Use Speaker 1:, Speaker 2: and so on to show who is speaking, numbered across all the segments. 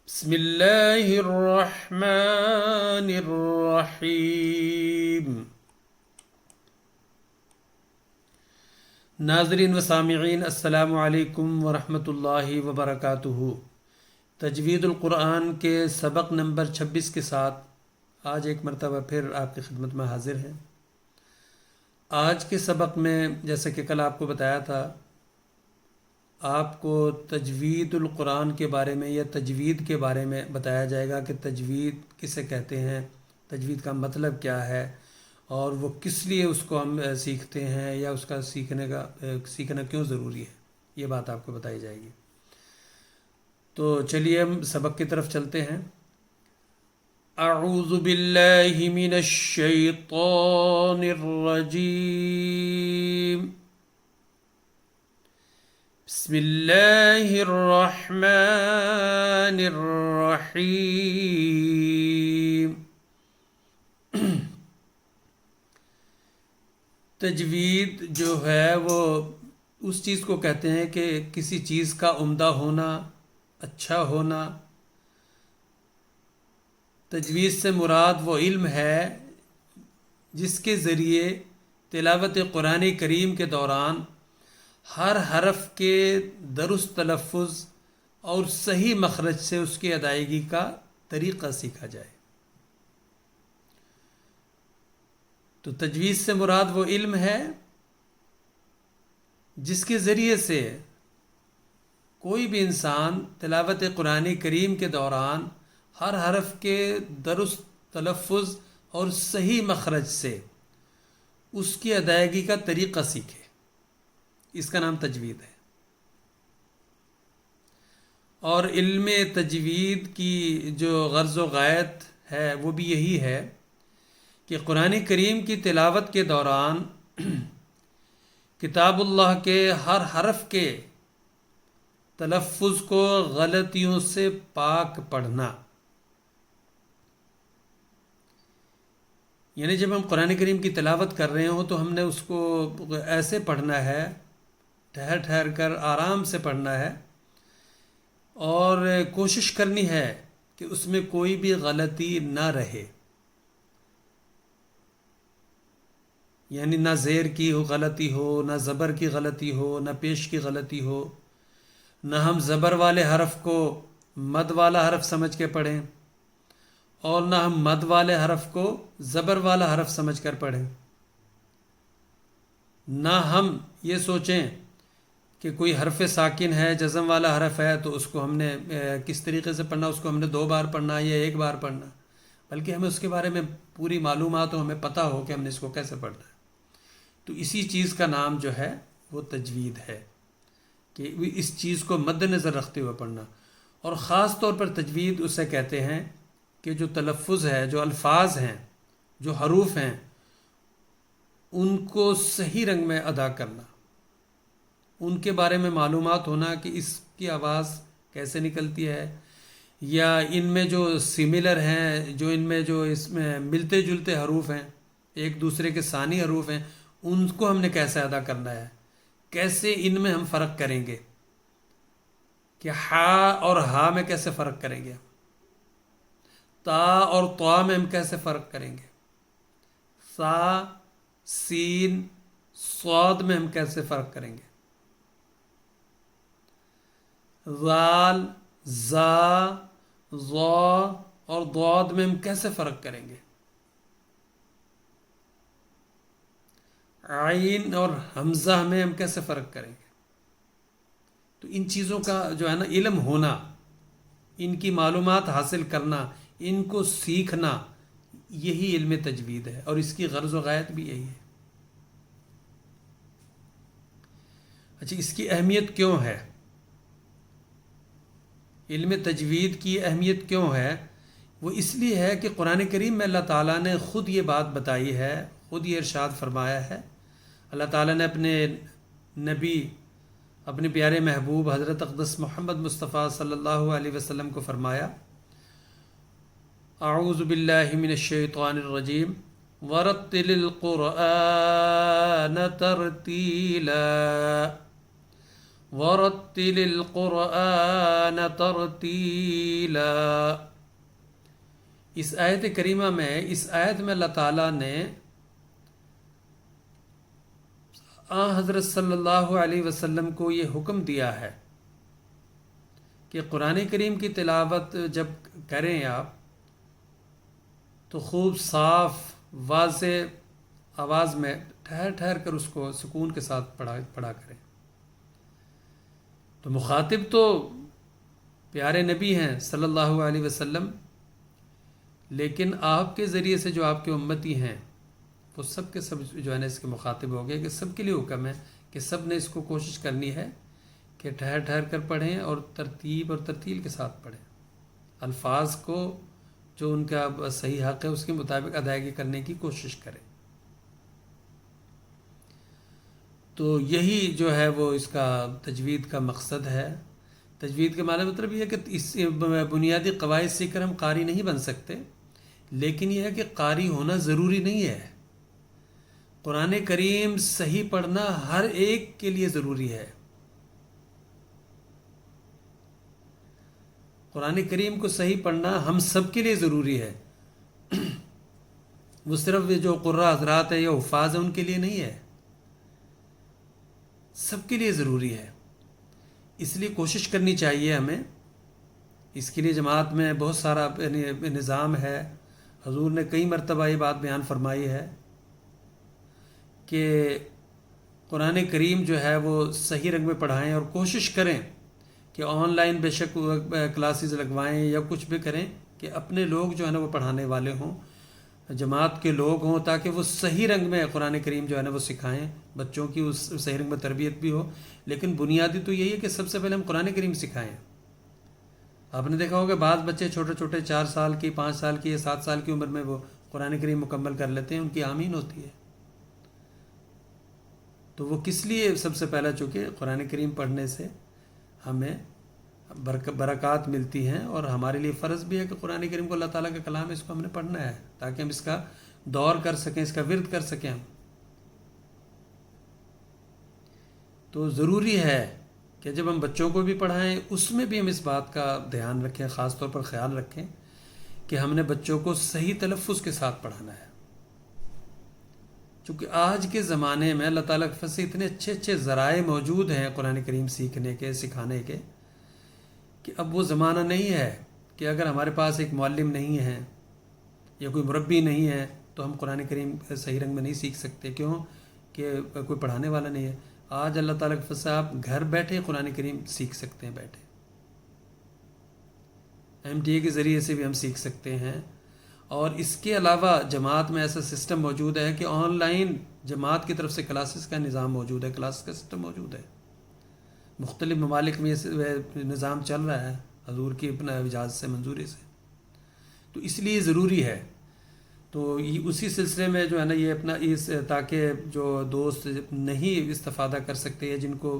Speaker 1: بسم اللہ الرحمن الرحیم۔ ناظرین و سامعین، السلام علیکم ورحمۃ اللہ وبرکاتہ۔ تجوید القرآن کے سبق نمبر 26 کے ساتھ آج ایک مرتبہ پھر آپ کی خدمت میں حاضر ہیں۔ آج کے سبق میں جیسا کہ کل آپ کو بتایا تھا، آپ کو تجوید القرآن کے بارے میں یا تجوید کے بارے میں بتایا جائے گا کہ تجوید کسے کہتے ہیں، تجوید کا مطلب کیا ہے، اور وہ کس لیے اس کو ہم سیکھتے ہیں یا اس کا سیکھنا کیوں ضروری ہے، یہ بات آپ کو بتائی جائے گی۔ تو چلیے ہم سبق کی طرف چلتے ہیں۔ اعوذ باللہ من الشیطان الرجیم، بسم اللہ الرحمن الرحیم۔ تجوید جو ہے وہ اس چیز کو کہتے ہیں کہ کسی چیز کا عمدہ ہونا، اچھا ہونا۔ تجوید سے مراد وہ علم ہے جس کے ذریعے تلاوت قرآن کریم کے دوران ہر حرف کے درست تلفظ اور صحیح مخرج سے اس کی ادائیگی کا طریقہ سیکھا جائے۔ تو تجوید سے مراد وہ علم ہے جس کے ذریعے سے کوئی بھی انسان تلاوت قرآن کریم کے دوران ہر حرف کے درست تلفظ اور صحیح مخرج سے اس کی ادائیگی کا طریقہ سیکھے، اس کا نام تجوید ہے۔ اور علم تجوید کی جو غرض و غایت ہے وہ بھی یہی ہے کہ قرآن کریم کی تلاوت کے دوران کتاب اللہ کے ہر حرف کے تلفظ کو غلطیوں سے پاک پڑھنا۔ یعنی جب ہم قرآن کریم کی تلاوت کر رہے ہوں تو ہم نے اس کو ایسے پڑھنا ہے، ٹھہر ٹھہر کر آرام سے پڑھنا ہے، اور کوشش کرنی ہے کہ اس میں کوئی بھی غلطی نہ رہے۔ یعنی نہ زیر کی غلطی ہو، نہ زبر کی غلطی ہو، نہ پیش کی غلطی ہو، نہ ہم زبر والے حرف کو مد والا حرف سمجھ کے پڑھیں، اور نہ ہم مد والے حرف کو زبر والا حرف سمجھ کر پڑھیں۔ نہ ہم یہ سوچیں کہ کوئی حرف ساکن ہے، جزم والا حرف ہے، تو اس کو ہم نے کس طریقے سے پڑھنا، اس کو ہم نے 2 بار پڑھنا یا 1 بار پڑھنا، بلکہ ہمیں اس کے بارے میں پوری معلومات ہو، ہمیں پتہ ہو کہ ہم نے اس کو کیسے پڑھنا ہے۔ تو اسی چیز کا نام جو ہے وہ تجوید ہے، کہ اس چیز کو مد نظر رکھتے ہوئے پڑھنا۔ اور خاص طور پر تجوید اسے کہتے ہیں کہ جو تلفظ ہے، جو الفاظ ہیں، جو حروف ہیں، ان کو صحیح رنگ میں ادا کرنا، ان کے بارے میں معلومات ہونا کہ اس کی آواز کیسے نکلتی ہے، یا ان میں جو سملر ہیں، جو ان میں جو اس میں ملتے جلتے حروف ہیں، ایک دوسرے کے ثانی حروف ہیں، ان کو ہم نے کیسے ادا کرنا ہے، کیسے ان میں ہم فرق کریں گے، کہ ہا اور ہا میں کیسے فرق کریں گے، تا اور طا میں ہم کیسے فرق کریں گے، سا سین صاد میں ہم کیسے فرق کریں گے، ذال زا ظا اور ضاد میں ہم کیسے فرق کریں گے، عین اور حمزہ میں ہم کیسے فرق کریں گے۔ تو ان چیزوں کا جو ہے نا علم ہونا، ان کی معلومات حاصل کرنا، ان کو سیکھنا، یہی علم تجوید ہے، اور اس کی غرض و غایت بھی یہی ہے۔ اچھا، اس کی اہمیت کیوں ہے؟ علم تجوید کی اہمیت کیوں ہے؟ وہ اس لیے ہے کہ قرآن کریم میں اللہ تعالیٰ نے خود یہ بات بتائی ہے، خود یہ ارشاد فرمایا ہے۔ اللہ تعالیٰ نے اپنے نبی، اپنے پیارے محبوب حضرت اقدس محمد مصطفیٰ صلی اللہ علیہ وسلم کو فرمایا، اعوذ باللہ من الشیطان الرجیم ورتل القرآن ترتیلا، وَرَتِّلِ الْقُرْآنَ تَرْتِيلًا۔ اس آیت کریمہ میں، اس آیت میں اللہ تعالیٰ نے حضرت صلی اللہ علیہ وسلم کو یہ حکم دیا ہے کہ قرآن کریم کی تلاوت جب کریں آپ تو خوب صاف واضح آواز میں ٹھہر ٹھہر کر اس کو سکون کے ساتھ پڑھا کریں۔ تو مخاطب تو پیارے نبی ہیں صلی اللہ علیہ وسلم، لیکن آپ کے ذریعے سے جو آپ کے امتی ہیں وہ سب کے سب جو ہے نا اس کے مخاطب ہو گئے کہ سب کے لیے حکم ہے کہ سب نے اس کو کوشش کرنی ہے کہ ٹھہر ٹھہر کر پڑھیں اور ترتیب اور ترتیل کے ساتھ پڑھیں، الفاظ کو جو ان کا صحیح حق ہے اس کے مطابق ادائیگی کرنے کی کوشش کریں۔ تو یہی جو ہے وہ اس کا تجوید کا مقصد ہے۔ تجوید کے معنی مطلب یہ ہے کہ اس بنیادی قواعد سیکھ کر ہم قاری نہیں بن سکتے، لیکن یہ ہے کہ قاری ہونا ضروری نہیں ہے۔ قرآن کریم صحیح پڑھنا ہر ایک کے لیے ضروری ہے۔ قرآن کریم کو صحیح پڑھنا ہم سب کے لیے ضروری ہے، وہ صرف جو قراء حضرات ہیں یا حفاظ ہیں ان کے لیے نہیں ہے، سب کے لیے ضروری ہے۔ اس لیے کوشش کرنی چاہیے ہمیں۔ اس کے لیے جماعت میں بہت سارا نظام ہے۔ حضور نے کئی مرتبہ یہ بات بیان فرمائی ہے کہ قرآن کریم جو ہے وہ صحیح رنگ میں پڑھائیں اور کوشش کریں کہ آن لائن بے شک کلاسز لگوائیں یا کچھ بھی کریں کہ اپنے لوگ جو ہے نا وہ پڑھانے والے ہوں، جماعت کے لوگ ہوں، تاکہ وہ صحیح رنگ میں قرآن کریم جو ہے نا وہ سکھائیں، بچوں کی اس صحیح رنگ میں تربیت بھی ہو۔ لیکن بنیادی تو یہی ہے کہ سب سے پہلے ہم قرآن کریم سکھائیں۔ آپ نے دیکھا ہوگا بعض بچے چھوٹے چھوٹے 4 سال کی، 5 سال کی یا 7 سال کی عمر میں وہ قرآن کریم مکمل کر لیتے ہیں، ان کی آمین ہوتی ہے۔ تو وہ کس لیے سب سے پہلا، چونکہ قرآن کریم پڑھنے سے ہمیں برکات ملتی ہیں، اور ہمارے لیے فرض بھی ہے کہ قرآن کریم کو اللہ تعالیٰ کا کلام ہے، اس کو ہم نے پڑھنا ہے تاکہ ہم اس کا دور کر سکیں، اس کا ورد کر سکیں ہم۔ تو ضروری ہے کہ جب ہم بچوں کو بھی پڑھائیں اس میں بھی ہم اس بات کا دھیان رکھیں، خاص طور پر خیال رکھیں کہ ہم نے بچوں کو صحیح تلفظ کے ساتھ پڑھانا ہے، چونکہ آج کے زمانے میں اللہ تعالیٰ کے فضل سے اتنے اچھے اچھے ذرائع موجود ہیں قرآن کریم سیکھنے کے، سکھانے کے، کہ اب وہ زمانہ نہیں ہے کہ اگر ہمارے پاس ایک معلم نہیں ہے یا کوئی مربی نہیں ہے تو ہم قرآن کریم صحیح رنگ میں نہیں سیکھ سکتے۔ کیوں کہ کوئی پڑھانے والا نہیں ہے۔ آج اللہ تعالیٰ کے فضل سے آپ گھر بیٹھے قرآن کریم سیکھ سکتے ہیں، بیٹھے MTA کے ذریعے سے بھی ہم سیکھ سکتے ہیں۔ اور اس کے علاوہ جماعت میں ایسا سسٹم موجود ہے کہ آن لائن جماعت کی طرف سے کلاسز کا نظام موجود ہے، کلاس کا سسٹم موجود ہے۔ مختلف ممالک میں یہ نظام چل رہا ہے حضور کی اپنا اجازت سے، منظوری سے۔ تو اس لیے ضروری ہے۔ تو اسی سلسلے میں جو ہے نا یہ اپنا تاکہ جو دوست نہیں استفادہ کر سکتے یا جن کو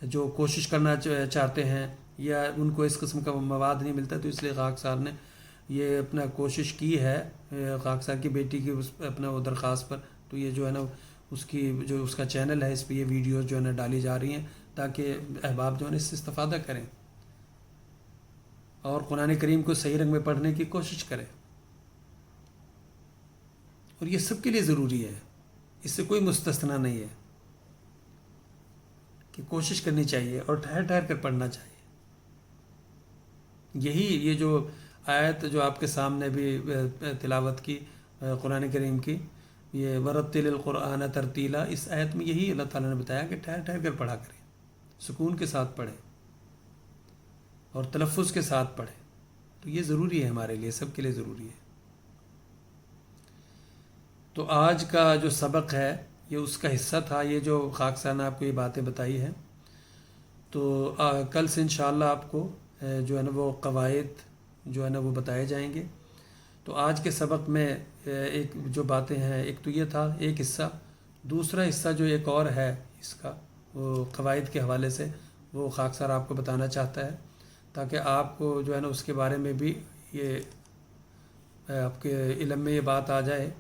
Speaker 1: جو کوشش کرنا چاہتے ہیں یا ان کو اس قسم کا مواد نہیں ملتا، تو اس لیے خاک صاحب نے یہ اپنا کوشش کی ہے، خاک صاحب کی بیٹی کی اپنا وہ درخواست پر، تو یہ جو ہے نا اس کی جو اس کا چینل ہے اس پہ یہ ویڈیوز جو ہے نا ڈالی جا رہی ہیں تاکہ احباب جو ہے نا اس سے استفادہ کریں اور قرآن کریم کو صحیح رنگ میں پڑھنے کی کوشش کریں۔ اور یہ سب کے لیے ضروری ہے، اس سے کوئی مستثنا نہیں ہے کہ کوشش کرنی چاہیے اور ٹھہر ٹھہر کر پڑھنا چاہیے۔ یہی یہ جو آیت جو آپ کے سامنے بھی تلاوت کی قرآن کریم کی، یہ ورتل القرآن ترتیلا، اس آیت میں یہی اللہ تعالیٰ نے بتایا کہ ٹھہر ٹھہر کر پڑھا کریں، سکون کے ساتھ پڑھیں اور تلفظ کے ساتھ پڑھیں۔ تو یہ ضروری ہے، ہمارے لیے سب کے لیے ضروری ہے۔ تو آج کا جو سبق ہے یہ اس کا حصہ تھا، یہ جو خاک صاحب نے آپ کو یہ باتیں بتائی ہیں۔ تو کل سے انشاءاللہ آپ کو جو ہے نا وہ قواعد جو ہے نا وہ بتائے جائیں گے۔ تو آج کے سبق میں ایک جو باتیں ہیں، ایک تو یہ تھا ایک حصہ، دوسرا حصہ جو ایک اور ہے اس کا، وہ قواعد کے حوالے سے وہ خاک صاحب آپ کو بتانا چاہتا ہے تاکہ آپ کو جو ہے نا اس کے بارے میں بھی یہ آپ کے علم میں یہ بات آ جائے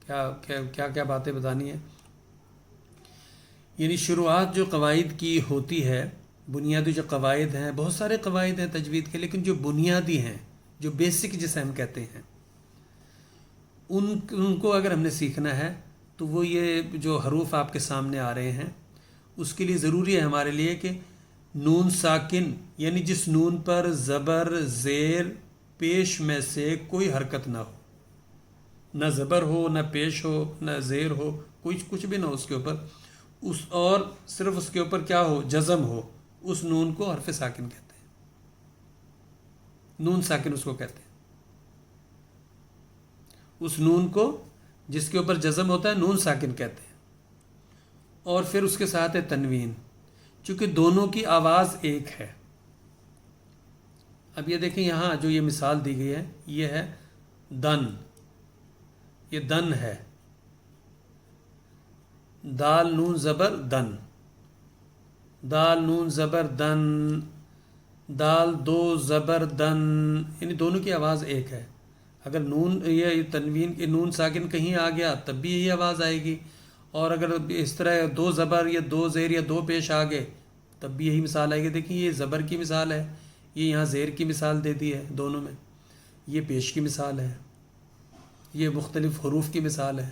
Speaker 1: کیا باتیں بتانی ہیں۔ یعنی شروعات جو قواعد کی ہوتی ہے بنیادی جو قواعد ہیں، بہت سارے قواعد ہیں تجوید کے، لیکن جو بنیادی ہیں، جو بیسک جسے ہم کہتے ہیں، ان کو اگر ہم نے سیکھنا ہے تو وہ یہ جو حروف آپ کے سامنے آ رہے ہیں، اس کے لیے ضروری ہے ہمارے لیے کہ نون ساکن، یعنی جس نون پر زبر زیر پیش میں سے کوئی حرکت نہ ہو، نہ زبر ہو، نہ پیش ہو، نہ زیر ہو، کچھ بھی نہ ہو اس کے اوپر، اور صرف اس کے اوپر کیا ہو، جزم ہو، اس نون کو حرف ساکن کہتے ہیں، نون ساکن اس کو کہتے ہیں۔ اس نون کو جس کے اوپر جزم ہوتا ہے نون ساکن کہتے ہیں۔ اور پھر اس کے ساتھ ہے تنوین، چونکہ دونوں کی آواز ایک ہے۔ اب یہ دیکھیں یہاں جو یہ مثال دی گئی ہے، یہ ہے دن، یہ دن ہے، دال نون زبر دن، دال نون زبر دن، دال دو زبر دن، یعنی دونوں کی آواز ایک ہے۔ اگر نون یہ تنوین کے نون ساکن کہیں آ گیا تب بھی یہی آواز آئے گی، اور اگر اس طرح دو زبر یا دو زیر یا دو پیش آ گئے تب بھی یہی مثال آئے گی۔ دیکھیں یہ زبر کی مثال ہے، یہ یہاں زیر کی مثال دے دی ہے دونوں میں، یہ پیش کی مثال ہے، یہ مختلف حروف کی مثال ہے۔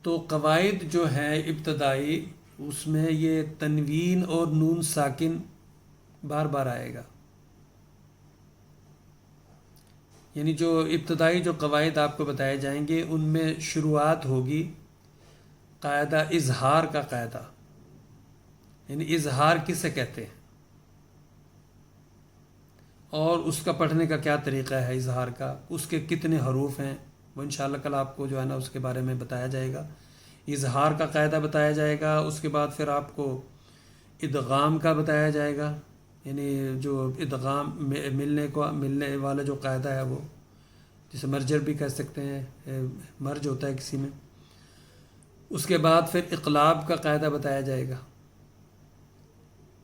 Speaker 1: تو قواعد جو ہیں ابتدائی، اس میں یہ تنوین اور نون ساکن بار بار آئے گا، یعنی جو ابتدائی جو قواعد آپ کو بتائے جائیں گے ان میں شروعات ہوگی قاعدہ اظہار کا قاعدہ، یعنی اظہار کسے کہتے ہیں اور اس کا پڑھنے کا کیا طریقہ ہے، اظہار کا اس کے کتنے حروف ہیں، وہ انشاءاللہ کل آپ کو جو ہے نا اس کے بارے میں بتایا جائے گا۔ اظہار کا قاعدہ بتایا جائے گا، اس کے بعد پھر آپ کو ادغام کا بتایا جائے گا، یعنی جو ادغام ملنے والا جو قاعدہ ہے وہ جسے مرجر بھی کہہ سکتے ہیں، مرج ہوتا ہے کسی میں۔ اس کے بعد پھر اقلاب کا قاعدہ بتایا جائے گا،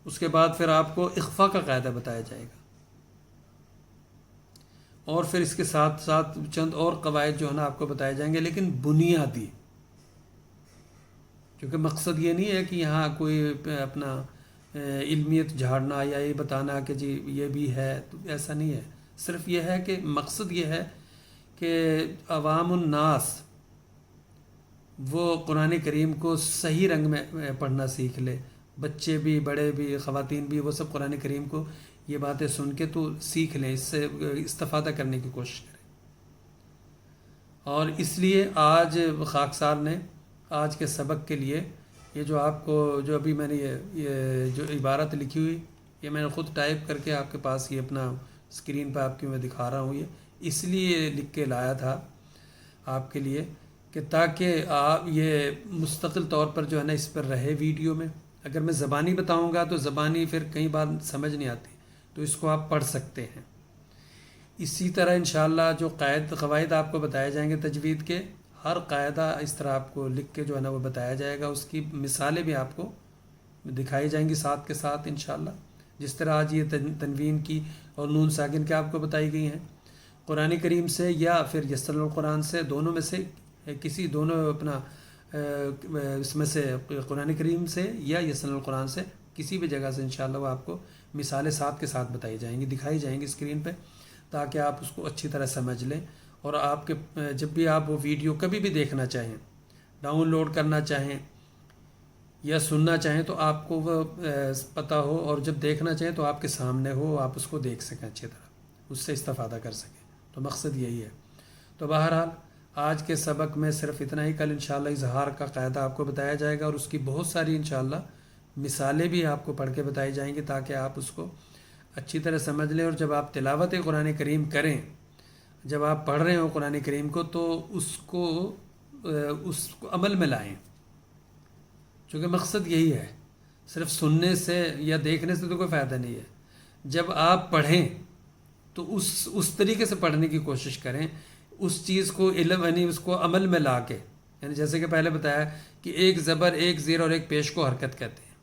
Speaker 1: اس کے بعد پھر آپ کو اخفا کا قاعدہ بتایا جائے گا، اور پھر اس کے ساتھ ساتھ چند اور قواعد جو ہے نا آپ کو بتائے جائیں گے، لیکن بنیادی، کیونکہ مقصد یہ نہیں ہے کہ یہاں کوئی اپنا علمیت جھاڑنا یا یہ بتانا کہ جی یہ بھی ہے، تو ایسا نہیں ہے۔ صرف یہ ہے کہ مقصد یہ ہے کہ عوام الناس وہ قرآن کریم کو صحیح رنگ میں پڑھنا سیکھ لے، بچے بھی، بڑے بھی، خواتین بھی، وہ سب قرآن کریم کو یہ باتیں سن کے تو سیکھ لیں، اس سے استفادہ کرنے کی کوشش کریں۔ اور اس لیے آج خاکسار نے آج کے سبق کے لیے یہ جو آپ کو جو ابھی میں نے یہ جو عبارت لکھی ہوئی، یہ میں نے خود ٹائپ کر کے آپ کے پاس یہ اپنا اسکرین پہ آپ کی میں دکھا رہا ہوں، یہ اس لیے لکھ کے لایا تھا آپ کے لیے کہ تاکہ آپ یہ مستقل طور پر جو ہے نا اس پر رہے ویڈیو میں۔ اگر میں زبانی بتاؤں گا تو زبانی پھر کئی بار سمجھ نہیں آتی، تو اس کو آپ پڑھ سکتے ہیں۔ اسی طرح انشاءاللہ جو قواعد آپ کو بتائے جائیں گے تجوید کے، ہر قاعدہ اس طرح آپ کو لکھ کے جو ہے نا وہ بتایا جائے گا، اس کی مثالیں بھی آپ کو دکھائی جائیں گی ساتھ کے ساتھ انشاءاللہ، جس طرح آج یہ تنوین کی اور نون ساکن کے آپ کو بتائی گئی ہیں قرآن کریم سے یا پھر یسر القرآن سے، دونوں میں سے کسی دونوں اپنا اس میں سے قرآن کریم سے یا یسر القرآن سے کسی بھی جگہ سے انشاءاللہ وہ آپ کو مثالیں ساتھ کے ساتھ بتائی جائیں گی، دکھائی جائیں گی اسکرین پہ، تاکہ آپ اس کو اچھی طرح سمجھ لیں، اور آپ کے جب بھی آپ وہ ویڈیو کبھی بھی دیکھنا چاہیں، ڈاؤن لوڈ کرنا چاہیں یا سننا چاہیں تو آپ کو وہ پتہ ہو، اور جب دیکھنا چاہیں تو آپ کے سامنے ہو، آپ اس کو دیکھ سکیں اچھی طرح، اس سے استفادہ کر سکیں، تو مقصد یہی ہے۔ تو بہرحال آج کے سبق میں صرف اتنا ہی، کل انشاءاللہ اظہار کا قاعدہ آپ کو بتایا جائے گا، اور اس کی بہت ساری انشاءاللہ مثالیں بھی آپ کو پڑھ کے بتائی جائیں گی تاکہ آپ اس کو اچھی طرح سمجھ لیں، اور جب آپ تلاوت قرآن کریم کریں، جب آپ پڑھ رہے ہوں قرآن کریم کو، تو اس کو عمل میں لائیں، چونکہ مقصد یہی ہے، صرف سننے سے یا دیکھنے سے تو کوئی فائدہ نہیں ہے۔ جب آپ پڑھیں تو اس طریقے سے پڑھنے کی کوشش کریں، اس چیز کو علم یعنی اس کو عمل میں لا کے، یعنی جیسے کہ پہلے بتایا کہ ایک زبر، ایک زیر اور ایک پیش کو حرکت کہتے ہیں،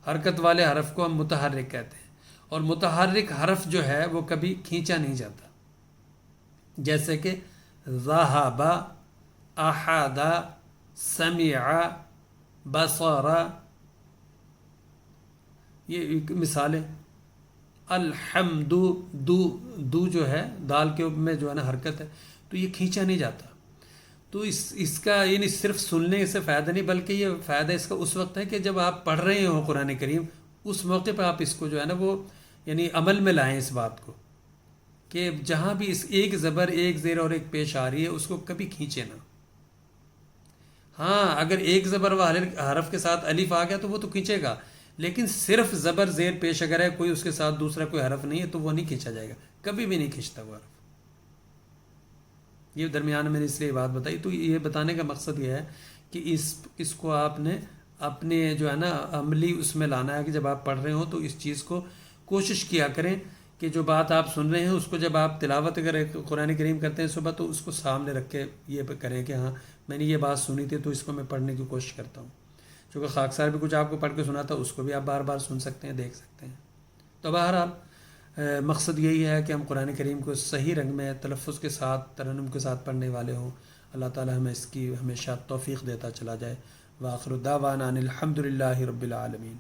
Speaker 1: حرکت والے حرف کو ہم متحرک کہتے ہیں، اور متحرک حرف جو ہے وہ کبھی کھینچا نہیں جاتا، جیسے کہ ذہب، احد، سمع، بصر، یہ ایک مثال ہے. الحمد، دو جو ہے دال کے میں جو ہے نا حرکت ہے، تو یہ کھینچا نہیں جاتا. تو اس کا یعنی صرف سننے سے فائدہ نہیں، بلکہ یہ فائدہ اس کا اس وقت ہے کہ جب آپ پڑھ رہے ہوں قرآن کریم، اس موقع پہ آپ اس کو جو ہے نا وہ یعنی عمل میں لائیں اس بات کو، کہ جہاں بھی اس ایک زبر ایک زیر اور ایک پیش آ رہی ہے اس کو کبھی کھینچے نہ. ہاں اگر ایک زبر و حرف کے ساتھ الف آ گیا تو وہ تو کھینچے گا، لیکن صرف زبر زیر پیش اگر ہے، کوئی اس کے ساتھ دوسرا کوئی حرف نہیں ہے، تو وہ نہیں کھینچا جائے گا، کبھی بھی نہیں کھینچتا وہ حرف. یہ درمیان میں نے اس لیے بات بتائی. تو یہ بتانے کا مقصد یہ ہے کہ اس کو آپ نے اپنے جو ہے نا عملی اس میں لانا ہے، کہ جب آپ پڑھ رہے ہوں تو اس چیز کو کوشش کیا کریں کہ جو بات آپ سن رہے ہیں اس کو جب آپ تلاوت اگر قرآن کریم کرتے ہیں صبح، تو اس کو سامنے رکھ کے یہ کریں کہ ہاں میں نے یہ بات سنی تھی تو اس کو میں پڑھنے کی کوشش کرتا ہوں. چونکہ خاکسار بھی کچھ آپ کو پڑھ کے سنا تھا، اس کو بھی آپ بار بار سن سکتے ہیں، دیکھ سکتے ہیں. تو بہرحال مقصد یہی ہے کہ ہم قرآن کریم کو صحیح رنگ میں تلفظ کے ساتھ ترنم کے ساتھ پڑھنے والے ہوں. اللہ تعالی ہمیں اس کی ہمیشہ توفیق دیتا چلا جائے. وآخر دعوانا ان الحمد للہ رب العالمین.